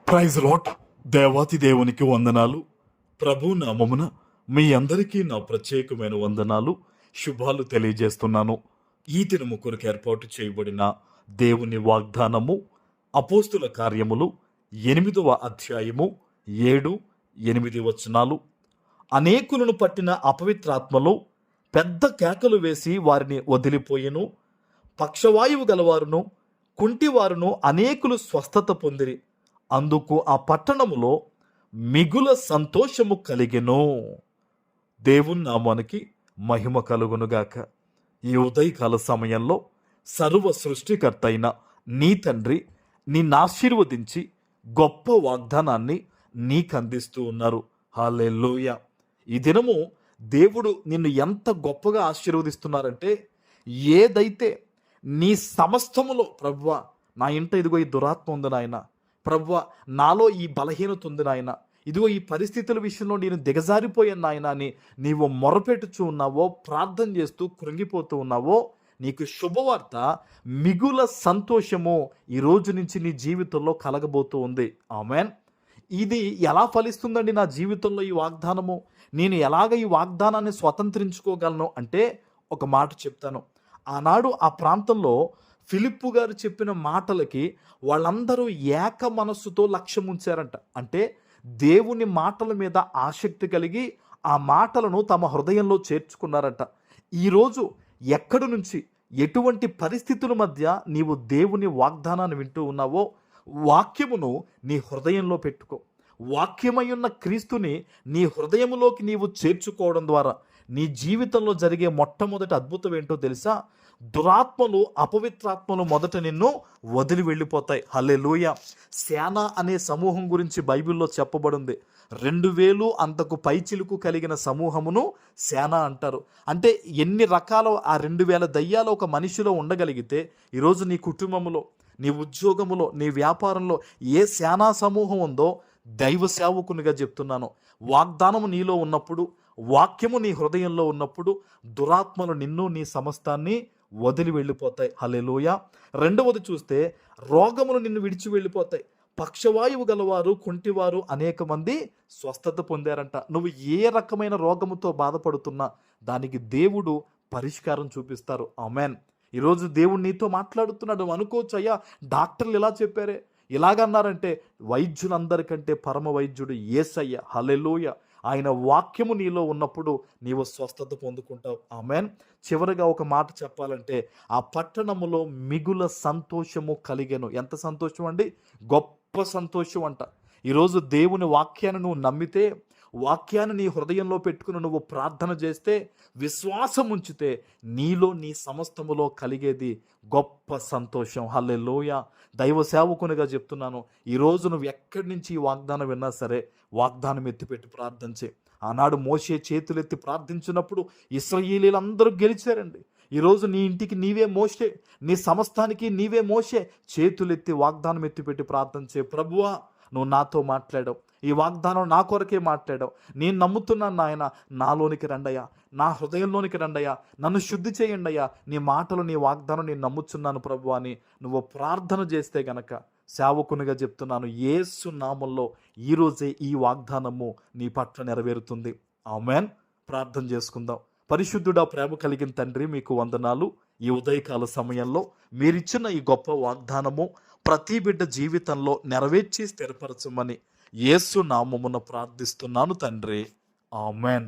Praise lot. దేవాతి దేవునికి వందనాలు. ప్రభు నామమున మీ అందరికీ నా ప్రత్యేకమైన వందనాలు, శుభాలు తెలియజేస్తున్నాను. ఈ దినము కొరకు ఏర్పాటు చేయబడిన దేవుని వాగ్దానము అపోస్తుల కార్యములు 8వ అధ్యాయము 7, 8 వచనాలు. అనేకులను పట్టిన అపవిత్రాత్మలో పెద్ద కేకలు వేసి వారిని వదిలిపోయెను. పక్షవాయువు గలవారును కుంటివారును అనేకులు స్వస్థత పొందిరి. అందుకు ఆ పట్టణములో మిగుల సంతోషము కలిగెను. దేవుని నామానికి మహిమ కలుగునుగాక. ఈ ఉదయకాల సమయంలో సర్వ సృష్టికర్త అయిన నీ తండ్రి నిన్ను ఆశీర్వదించి గొప్ప వాగ్దానాన్ని నీకు అందిస్తూ ఉన్నారు. హల్లెలూయా. ఈ దినము దేవుడు నిన్ను ఎంత గొప్పగా ఆశీర్వదిస్తున్నారంటే, ఏదైతే నీ సమస్తములో ప్రభువా నా ఇంట ఇదిగో ఈ దురాత్మ ఉంది నాయన, ప్రభువా నాలో ఈ బలహీనత ఉంది నాయన, ఇదిగో ఈ పరిస్థితుల విషయంలో నేను దిగజారిపోయాను నాయన అని నీవు మొరపెట్టుచూ ఉన్నావో, ప్రార్థన చేస్తూ కృంగిపోతూ ఉన్నావో, నీకు శుభవార్త, మిగుల సంతోషము ఈ రోజు నుంచి నీ జీవితంలో కలగబోతూ ఉంది. ఆమెన్. ఇది ఎలా ఫలిస్తుందండి నా జీవితంలో ఈ వాగ్దానము? నేను ఎలాగ ఈ వాగ్దానాన్ని స్వతంత్రించుకోగలను అంటే ఒక మాట చెప్తాను. ఆనాడు ఆ ప్రాంతంలో ఫిలిప్పు గారు చెప్పిన మాటలకి వాళ్ళందరూ ఏక మనస్సుతో లక్ష్యం ఉంచారంట. అంటే దేవుని మాటల మీద ఆసక్తి కలిగి ఆ మాటలను తమ హృదయంలో చేర్చుకున్నారంట. ఈరోజు ఎక్కడి నుంచి, ఎటువంటి పరిస్థితుల మధ్య నీవు దేవుని వాగ్దానాన్ని వింటూ ఉన్నావో, వాక్యమును నీ హృదయంలో పెట్టుకో. వాక్యమై ఉన్న క్రీస్తుని నీ హృదయములోకి నీవు చేర్చుకోవడం ద్వారా నీ జీవితంలో జరిగే మొట్టమొదటి అద్భుతం ఏంటో తెలుసా? దురాత్మలు, అపవిత్రాత్మలు మొదట నిన్ను వదిలి వెళ్ళిపోతాయి. హల్లెలూయా. సేన అనే సమూహం గురించి బైబిల్లో చెప్పబడింది. 2000 అంతకు పైచిలుకు కలిగిన సమూహమును సేన అంటారు. అంటే ఎన్ని రకాల ఆ 2000 దయ్యాలు ఒక మనిషిలో ఉండగలిగితే, ఈరోజు నీ కుటుంబంలో, నీ ఉద్యోగములో, నీ వ్యాపారంలో ఏ సేనా సమూహం ఉందో, దైవ సేవకునిగా చెప్తున్నాను, వాగ్దానము నీలో ఉన్నప్పుడు, వాక్యము నీ హృదయంలో ఉన్నప్పుడు దురాత్మలు నిన్ను, నీ సమస్తాన్ని వదిలి వెళ్ళిపోతాయి. హల్లెలూయా. రెండవది చూస్తే, రోగములు నిన్ను విడిచి వెళ్ళిపోతాయి. పక్షవాయువు గలవారు, కుంటివారు అనేక మంది స్వస్థత పొందారంట. నువ్వు ఏ రకమైన రోగముతో బాధపడుతున్నా దానికి దేవుడు పరిష్కారం చూపిస్తారు. ఆమెన్. ఈరోజు దేవుడు నీతో మాట్లాడుతున్నాడు. అనుకోవచ్చు, అయ్యా డాక్టర్లు ఇలా చెప్పారే, ఇలాగన్నారంటే, వైద్యులందరికంటే పరమ వైద్యుడు యేసయ్య. హల్లెలూయా. ఆయన వాక్యము నీలో ఉన్నప్పుడు నీవు స్వస్థత పొందుకుంటావు. ఆమెన్. చివరిగా ఒక మాట చెప్పాలంటే, ఆ పట్టణములో మిగుల సంతోషము కలిగెను. ఎంత సంతోషం అండి? గొప్ప సంతోషం అంట. ఈరోజు దేవుని వాక్యాన్ని నువ్వు నమ్మితే, వాక్యాన్ని నీ హృదయంలో పెట్టుకుని నువ్వు ప్రార్థన చేస్తే, విశ్వాసం ఉంచితే, నీలో నీ సమస్తములో కలిగేది గొప్ప సంతోషం. హల్లెలూయా. దైవ సేవకునిగా చెప్తున్నాను, ఈరోజు నువ్వు ఎక్కడి నుంచి ఈ వాగ్దానం విన్నా సరే, వాగ్దానం ఎత్తిపెట్టి ప్రార్థించే. ఆనాడు మోషే చేతులెత్తి ప్రార్థించినప్పుడు ఇశ్రాయేలీయులందరూ గెలిచారండి. ఈరోజు నీ ఇంటికి నీవే మోషే, నీ సమస్తానికి నీవే మోషే. చేతులెత్తి వాగ్దానం ఎత్తిపెట్టి ప్రార్థించే. ప్రభువా నువ్వు నాతో మాట్లాడావు, ఈ వాగ్దానం నా కొరకే మాట్లాడావు, నేను నమ్ముతున్నాను నాయన, నాలోనికి రండయ్యా, నా హృదయంలోనికి రండయ్యా, నన్ను శుద్ధి చేయండి అయ్యా, నీ మాటలు, నీ వాగ్దానం నేను నమ్ముచున్నాను ప్రభు అని నువ్వు ప్రార్థన చేస్తే గనక, సేవకునిగా చెప్తున్నాను, యేసు నామములో ఈరోజే ఈ వాగ్దానము నీ పట్ల నెరవేరుతుంది. ఆమేన్. ప్రార్థన చేసుకుందాం. పరిశుద్ధుడా, ప్రేమ కలిగిన తండ్రి, మీకు వందనాలు. ఈ ఉదయకాల సమయంలో మీరిచ్చిన ఈ గొప్ప వాగ్దానము ప్రతి బిడ్డ జీవితంలో నెరవేర్చి స్థిరపరచమని యేసు నామమున ప్రార్థిస్తున్నాను తండ్రి. ఆమేన్.